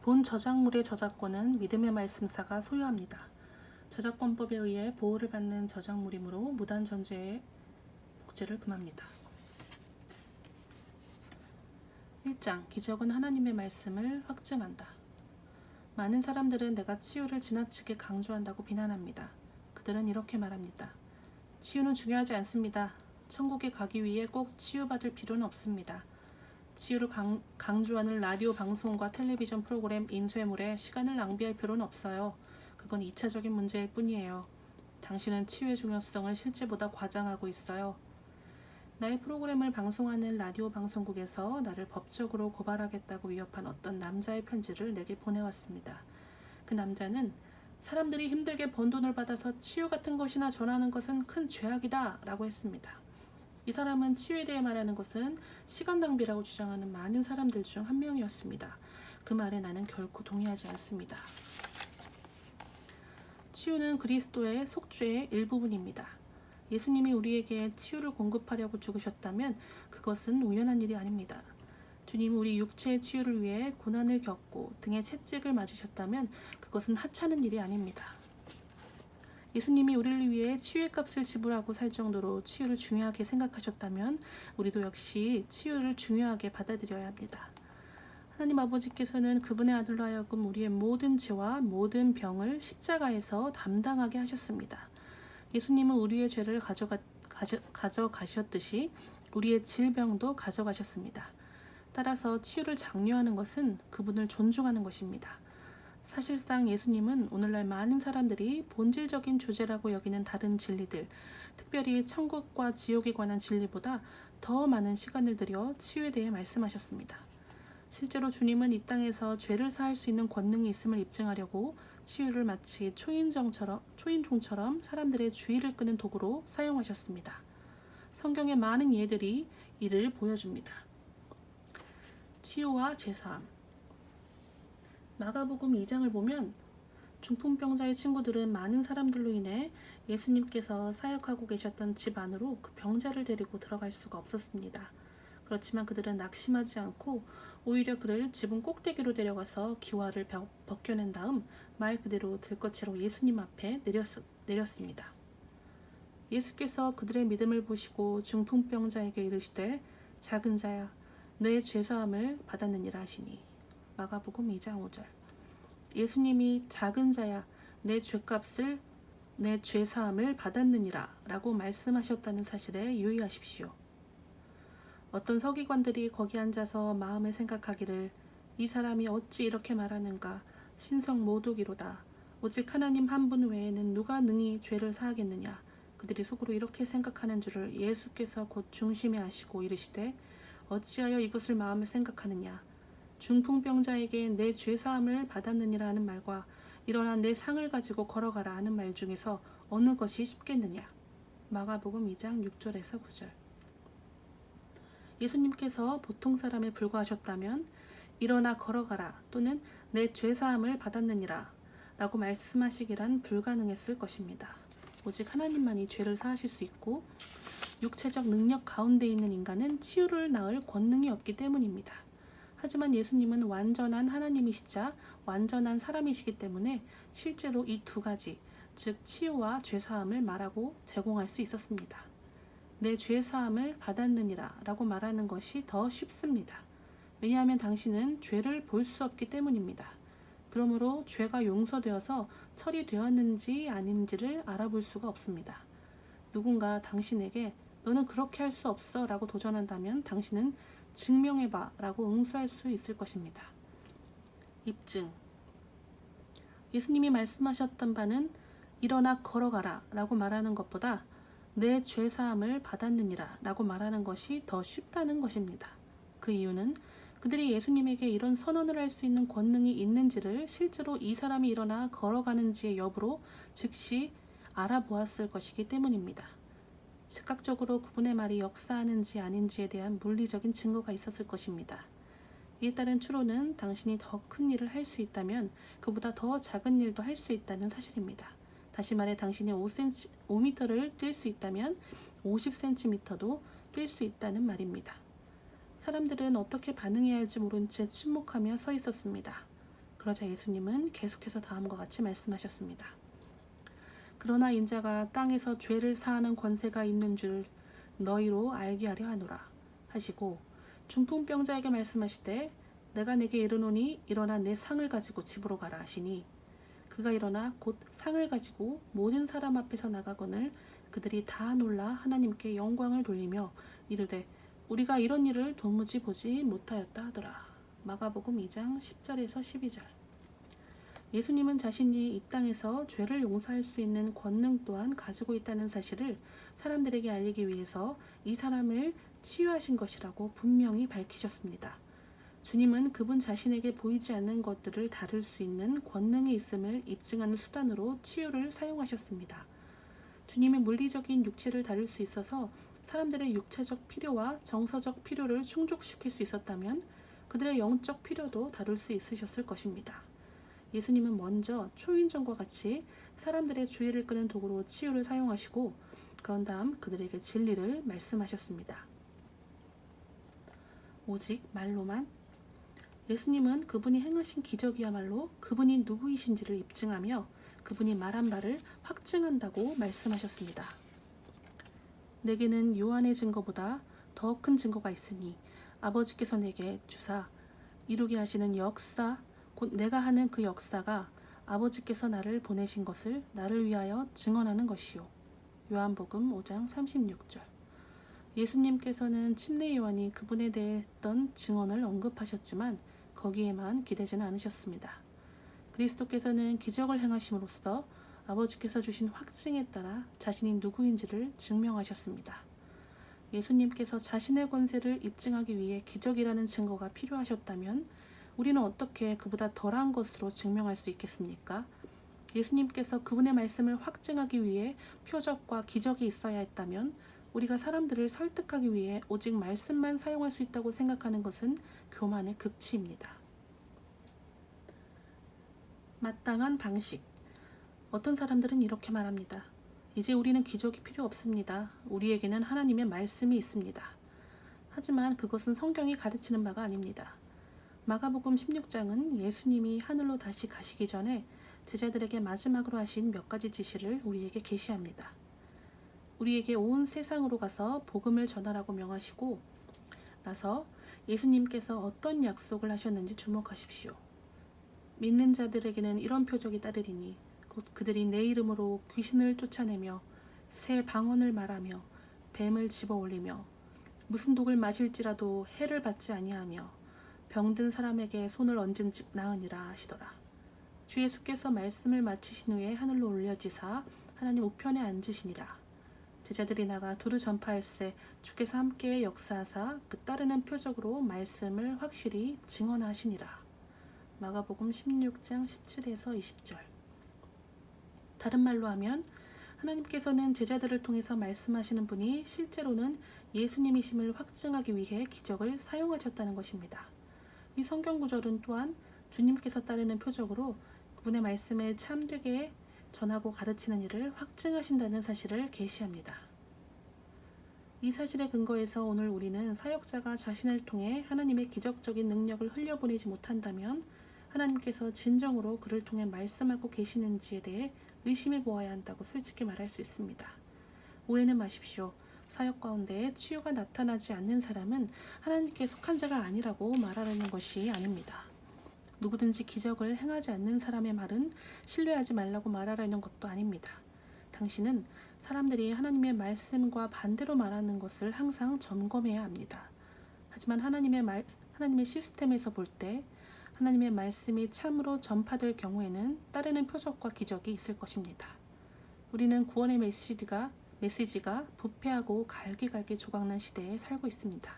본 저작물의 저작권은 믿음의 말씀사가 소유합니다. 저작권법에 의해 보호를 받는 저작물이므로 무단 전제의 복제를 금합니다. 1장 기적은 하나님의 말씀을 확증한다. 많은 사람들은 내가 치유를 지나치게 강조한다고 비난합니다. 그들은 이렇게 말합니다. 치유는 중요하지 않습니다. 천국에 가기 위해 꼭 치유받을 필요는 없습니다. 치유를 강조하는 라디오 방송과 텔레비전 프로그램 인쇄물에 시간을 낭비할 필요는 없어요. 그건 2차적인 문제일 뿐이에요. 당신은 치유의 중요성을 실제보다 과장하고 있어요. 나의 프로그램을 방송하는 라디오 방송국에서 나를 법적으로 고발하겠다고 위협한 어떤 남자의 편지를 내게 보내왔습니다. 그 남자는 사람들이 힘들게 번 돈을 받아서 치유 같은 것이나 전하는 것은 큰 죄악이다 라고 했습니다. 이 사람은 치유에 대해 말하는 것은 시간 낭비라고 주장하는 많은 사람들 중 한 명이었습니다. 그 말에 나는 결코 동의하지 않습니다. 치유는 그리스도의 속죄의 일부분입니다. 예수님이 우리에게 치유를 공급하려고 죽으셨다면 그것은 우연한 일이 아닙니다. 주님이 우리 육체의 치유를 위해 고난을 겪고 등에 채찍을 맞으셨다면 그것은 하찮은 일이 아닙니다. 예수님이 우리를 위해 치유의 값을 지불하고 살 정도로 치유를 중요하게 생각하셨다면 우리도 역시 치유를 중요하게 받아들여야 합니다. 하나님 아버지께서는 그분의 아들로 하여금 우리의 모든 죄와 모든 병을 십자가에서 담당하게 하셨습니다. 예수님은 우리의 죄를 가져가셨듯이 우리의 질병도 가져가셨습니다. 따라서 치유를 장려하는 것은 그분을 존중하는 것입니다. 사실상 예수님은 오늘날 많은 사람들이 본질적인 주제라고 여기는 다른 진리들, 특별히 천국과 지옥에 관한 진리보다 더 많은 시간을 들여 치유에 대해 말씀하셨습니다. 실제로 주님은 이 땅에서 죄를 사할 수 있는 권능이 있음을 입증하려고 치유를 마치 초인종처럼 사람들의 주의를 끄는 도구로 사용하셨습니다. 성경의 많은 예들이 이를 보여줍니다. 치유와 제사함. 마가복음 2장을 보면 중풍병자의 친구들은 많은 사람들로 인해 예수님께서 사역하고 계셨던 집 안으로 그 병자를 데리고 들어갈 수가 없었습니다. 그렇지만 그들은 낙심하지 않고 오히려 그를 지붕 꼭대기로 데려가서 기와를 벗겨낸 다음 말 그대로 들것으로 예수님 앞에 내렸습니다. 예수께서 그들의 믿음을 보시고 중풍병자에게 이르시되 작은 자야 내 죄사함을 받았느니라 하시니. 마가복음 2장 5절. 예수님이 작은 자야 내 죄사함을 받았느니라 라고 말씀하셨다는 사실에 유의하십시오. 어떤 서기관들이 거기 앉아서 마음에 생각하기를 이 사람이 어찌 이렇게 말하는가 신성모독이로다. 오직 하나님 한 분 외에는 누가 능히 죄를 사하겠느냐. 그들이 속으로 이렇게 생각하는 줄을 예수께서 곧 중심에 아시고 이르시되 어찌하여 이것을 마음에 생각하느냐. 중풍병자에게 내 죄사함을 받았느니라 하는 말과 일어나 내 상을 가지고 걸어가라 하는 말 중에서 어느 것이 쉽겠느냐. 마가복음 2장 6절에서 9절. 예수님께서 보통 사람에 불과하셨다면 일어나 걸어가라 또는 내 죄사함을 받았느니라 라고 말씀하시기란 불가능했을 것입니다. 오직 하나님만이 죄를 사하실 수 있고 육체적 능력 가운데 있는 인간은 치유를 낳을 권능이 없기 때문입니다. 하지만 예수님은 완전한 하나님이시자 완전한 사람이시기 때문에 실제로 이 두 가지, 즉 치유와 죄사함을 말하고 제공할 수 있었습니다. 내 죄사함을 받았느니라 라고 말하는 것이 더 쉽습니다. 왜냐하면 당신은 죄를 볼 수 없기 때문입니다. 그러므로 죄가 용서되어서 처리되었는지 아닌지를 알아볼 수가 없습니다. 누군가 당신에게 너는 그렇게 할 수 없어 라고 도전한다면 당신은 증명해봐 라고 응수할 수 있을 것입니다. 입증. 예수님이 말씀하셨던 바는 일어나 걸어가라 라고 말하는 것보다 내 죄사함을 받았느니라 라고 말하는 것이 더 쉽다는 것입니다. 그 이유는 그들이 예수님에게 이런 선언을 할 수 있는 권능이 있는지를 실제로 이 사람이 일어나 걸어가는지의 여부로 즉시 알아보았을 것이기 때문입니다. 즉각적으로 그분의 말이 역사하는지 아닌지에 대한 물리적인 증거가 있었을 것입니다. 이에 따른 추론은 당신이 더 큰 일을 할 수 있다면 그보다 더 작은 일도 할 수 있다는 사실입니다. 다시 말해 당신이 5m를 뛸 수 있다면 50cm도 뛸 수 있다는 말입니다. 사람들은 어떻게 반응해야 할지 모른 채 침묵하며 서 있었습니다. 그러자 예수님은 계속해서 다음과 같이 말씀하셨습니다. 그러나 인자가 땅에서 죄를 사하는 권세가 있는 줄 너희로 알게 하려 하노라 하시고, 중풍병자에게 말씀하시되 내가 내게 이르노니 일어나 내 상을 가지고 집으로 가라 하시니, 그가 일어나 곧 상을 가지고 모든 사람 앞에서 나가거늘 그들이 다 놀라 하나님께 영광을 돌리며 이르되 우리가 이런 일을 도무지 보지 못하였다 하더라. 마가복음 2장 10절에서 12절. 예수님은 자신이 이 땅에서 죄를 용서할 수 있는 권능 또한 가지고 있다는 사실을 사람들에게 알리기 위해서 이 사람을 치유하신 것이라고 분명히 밝히셨습니다. 주님은 그분 자신에게 보이지 않는 것들을 다룰 수 있는 권능이 있음을 입증하는 수단으로 치유를 사용하셨습니다. 주님의 물리적인 육체를 다룰 수 있어서 사람들의 육체적 필요와 정서적 필요를 충족시킬 수 있었다면 그들의 영적 필요도 다룰 수 있으셨을 것입니다. 예수님은 먼저 초인종과 같이 사람들의 주의를 끄는 도구로 치유를 사용하시고, 그런 다음 그들에게 진리를 말씀하셨습니다. 오직 말로만? 예수님은 그분이 행하신 기적이야말로 그분이 누구이신지를 입증하며 그분이 말한 바를 확증한다고 말씀하셨습니다. 내게는 요한의 증거보다 더 큰 증거가 있으니 아버지께서 내게 주사 이루게 하시는 역사, 곧 내가 하는 그 역사가 아버지께서 나를 보내신 것을 나를 위하여 증언하는 것이요. 요한복음 5장 36절. 예수님께서는 침례 요한이 그분에 대해 했던 증언을 언급하셨지만 거기에만 기대지는 않으셨습니다. 그리스도께서는 기적을 행하심으로써 아버지께서 주신 확증에 따라 자신이 누구인지를 증명하셨습니다. 예수님께서 자신의 권세를 입증하기 위해 기적이라는 증거가 필요하셨다면 우리는 어떻게 그보다 덜한 것으로 증명할 수 있겠습니까? 예수님께서 그분의 말씀을 확증하기 위해 표적과 기적이 있어야 했다면 우리가 사람들을 설득하기 위해 오직 말씀만 사용할 수 있다고 생각하는 것은 교만의 극치입니다. 마땅한 방식. 어떤 사람들은 이렇게 말합니다. 이제 우리는 기적이 필요 없습니다. 우리에게는 하나님의 말씀이 있습니다. 하지만 그것은 성경이 가르치는 바가 아닙니다. 마가복음 16장은 예수님이 하늘로 다시 가시기 전에 제자들에게 마지막으로 하신 몇 가지 지시를 우리에게 계시합니다. 우리에게 온 세상으로 가서 복음을 전하라고 명하시고 나서 예수님께서 어떤 약속을 하셨는지 주목하십시오. 믿는 자들에게는 이런 표적이 따르리니 곧 그들이 내 이름으로 귀신을 쫓아내며 새 방언을 말하며 뱀을 집어올리며 무슨 독을 마실지라도 해를 받지 아니하며 병든 사람에게 손을 얹은 즉 나으니라 하시더라. 주 예수께서 말씀을 마치신 후에 하늘로 올려지사 하나님 우편에 앉으시니라. 제자들이 나가 두루 전파할세 주께서 함께 역사하사 그 따르는 표적으로 말씀을 확실히 증언하시니라. 마가복음 16장 17에서 20절. 다른 말로 하면 하나님께서는 제자들을 통해서 말씀하시는 분이 실제로는 예수님이심을 확증하기 위해 기적을 사용하셨다는 것입니다. 이 성경 구절은 또한 주님께서 따르는 표적으로 그분의 말씀을 참되게 전하고 가르치는 일을 확증하신다는 사실을 계시합니다. 이 사실에 근거해서 오늘 우리는 사역자가 자신을 통해 하나님의 기적적인 능력을 흘려보내지 못한다면 하나님께서 진정으로 그를 통해 말씀하고 계시는지에 대해 의심해 보아야 한다고 솔직히 말할 수 있습니다. 오해는 마십시오. 사역 가운데 치유가 나타나지 않는 사람은 하나님께 속한 자가 아니라고 말하려는 것이 아닙니다. 누구든지 기적을 행하지 않는 사람의 말은 신뢰하지 말라고 말하려는 것도 아닙니다. 당신은 사람들이 하나님의 말씀과 반대로 말하는 것을 항상 점검해야 합니다. 하지만 하나님의 시스템에서 볼 때 하나님의 말씀이 참으로 전파될 경우에는 따르는 표적과 기적이 있을 것입니다. 우리는 구원의 메시지가 부패하고 갈기갈기 조각난 시대에 살고 있습니다.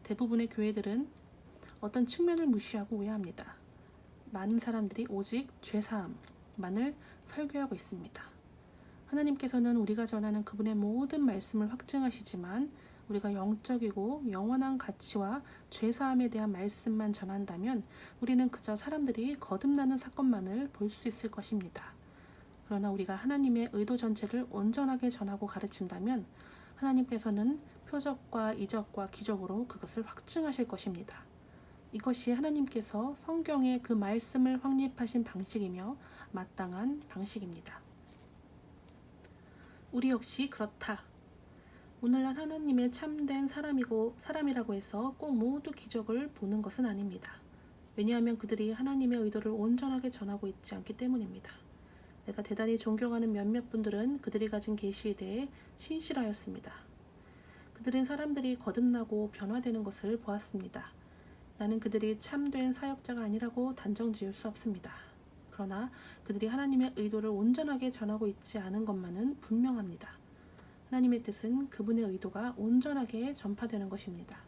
대부분의 교회들은 어떤 측면을 무시하고 오해합니다. 많은 사람들이 오직 죄사함만을 설교하고 있습니다. 하나님께서는 우리가 전하는 그분의 모든 말씀을 확증하시지만 우리가 영적이고 영원한 가치와 죄사함에 대한 말씀만 전한다면 우리는 그저 사람들이 거듭나는 사건만을 볼 수 있을 것입니다. 그러나 우리가 하나님의 의도 전체를 온전하게 전하고 가르친다면 하나님께서는 표적과 이적과 기적으로 그것을 확증하실 것입니다. 이것이 하나님께서 성경에 그 말씀을 확립하신 방식이며 마땅한 방식입니다. 우리 역시 그렇다. 오늘날 하나님의 참된 사람이라고 해서 꼭 모두 기적을 보는 것은 아닙니다. 왜냐하면 그들이 하나님의 의도를 온전하게 전하고 있지 않기 때문입니다. 내가 대단히 존경하는 몇몇 분들은 그들이 가진 계시에 대해 신실하였습니다. 그들은 사람들이 거듭나고 변화되는 것을 보았습니다. 나는 그들이 참된 사역자가 아니라고 단정 지을 수 없습니다. 그러나 그들이 하나님의 의도를 온전하게 전하고 있지 않은 것만은 분명합니다. 하나님의 뜻은 그분의 의도가 온전하게 전파되는 것입니다.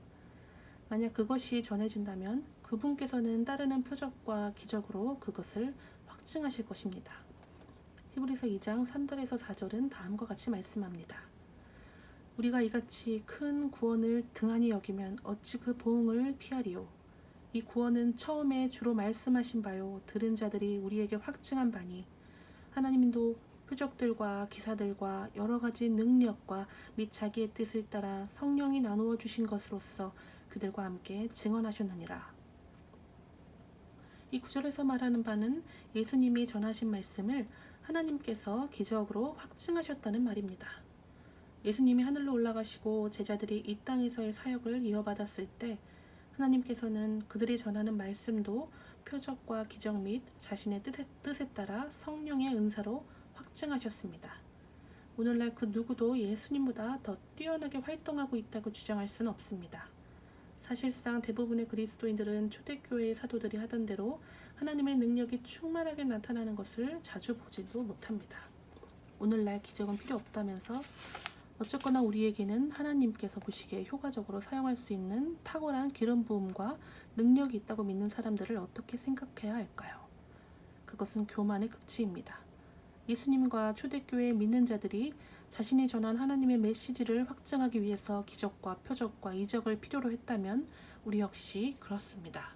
만약 그것이 전해진다면 그분께서는 따르는 표적과 기적으로 그것을 확증하실 것입니다. 히브리서 2장 3절에서 4절은 다음과 같이 말씀합니다. 우리가 이같이 큰 구원을 등한히 여기면 어찌 그 보응을 피하리요. 이 구원은 처음에 주로 말씀하신 바요 들은 자들이 우리에게 확증한 바니 하나님도 표적들과 기사들과 여러 가지 능력과 및 자기의 뜻을 따라 성령이 나누어 주신 것으로서 그들과 함께 증언하셨느니라. 이 구절에서 말하는 바는 예수님이 전하신 말씀을 하나님께서 기적으로 확증하셨다는 말입니다. 예수님이 하늘로 올라가시고 제자들이 이 땅에서의 사역을 이어받았을 때 하나님께서는 그들이 전하는 말씀도 표적과 기적 및 자신의 뜻에 따라 성령의 은사로 확증하셨습니다. 오늘날 그 누구도 예수님보다 더 뛰어나게 활동하고 있다고 주장할 수는 없습니다. 사실상 대부분의 그리스도인들은 초대교회의 사도들이 하던 대로 하나님의 능력이 충만하게 나타나는 것을 자주 보지도 못합니다. 오늘날 기적은 필요 없다면서 어쨌거나 우리에게는 하나님께서 보시기에 효과적으로 사용할 수 있는 탁월한 기름 부음과 능력이 있다고 믿는 사람들을 어떻게 생각해야 할까요? 그것은 교만의 극치입니다. 예수님과 초대교회의 믿는 자들이 자신이 전한 하나님의 메시지를 확증하기 위해서 기적과 표적과 이적을 필요로 했다면 우리 역시 그렇습니다.